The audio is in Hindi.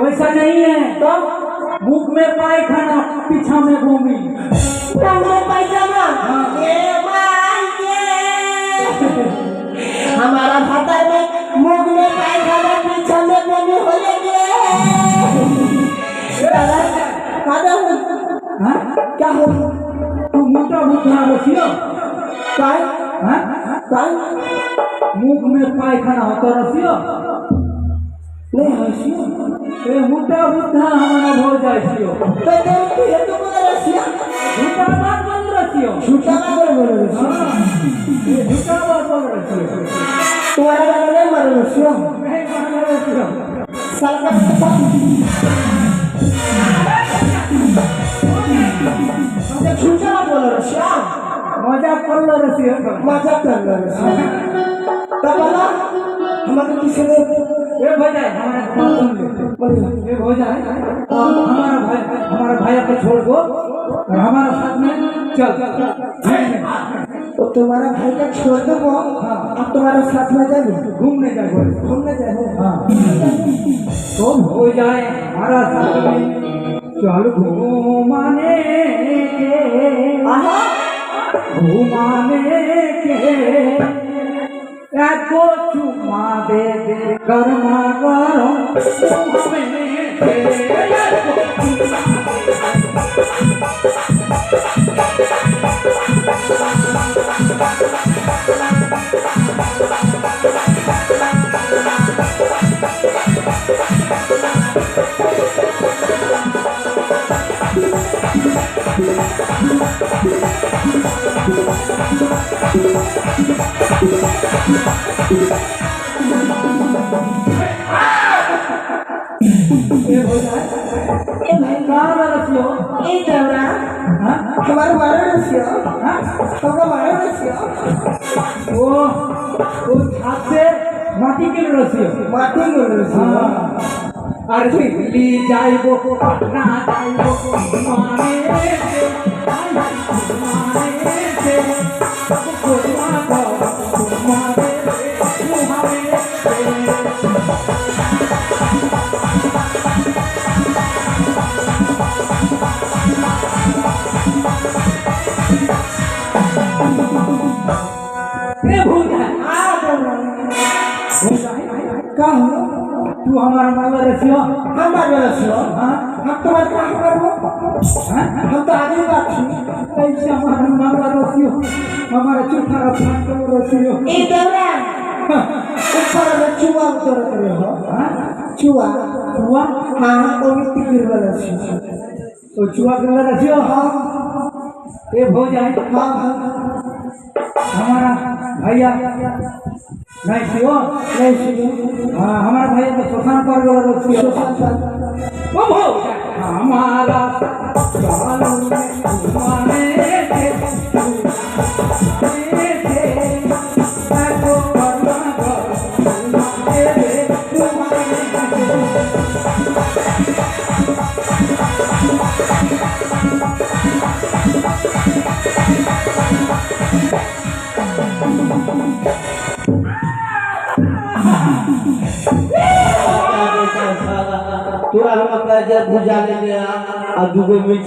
वैसा नहीं है तो मुख में पायखाना पीछा में भूमि हमारा भाता में मुख में पायखाना पीछा में भूमि हो क्या हो तू मोटा मुखना रसियो काय मुख में पायखाना होता रसियो नहीं हसियो ए मोटा बुद्धा हमारा हो जाइयो तो ये तो बोल रसिया झूठा बात बोल रसियो झूठा बात बोल रसिया ये झूठा बात बोल रसियो तुम्हारा नाम नहीं मार रसियो नहीं मार रसियो साला झूठा बोल रसिया मजाक कर रसियो मजाक कर रसिया तब बोला हमारे किसी ने ये भैया हमारा बात सुन ले ये हो जाए हमारा भाई को छोड़ दो और हमारे साथ में चल तो तुम्हारा भाई का छोड़ दो अब तुम्हारे साथ में जाओ घूमने जाओ हाँ तो हो जाए हमारा साथ में चल घूमाने के को चुमा दे कर्मा करो माटी के रसियो अरे दिल्ली जाइबो पटना जाइबो माने तू हमारा मांगा रसियो हम तुम्हारे काम करो हम तो आगे बात ऐसे हमारा मांगा रसियो हमारा चूठा रसियो ऊपर में चुआ उतर रहे हो चुआ हाँ वो मिट्टी गिर रसियो तो चुआ गिर रसियो हाँ ये हो जाए हाँ हमारा भैया नहीं सियो हाँ हमारा भैया को शोषण कर रसियो हमारा तुरा हम अपना जब बुझा लेंगे और दूगो मिर्च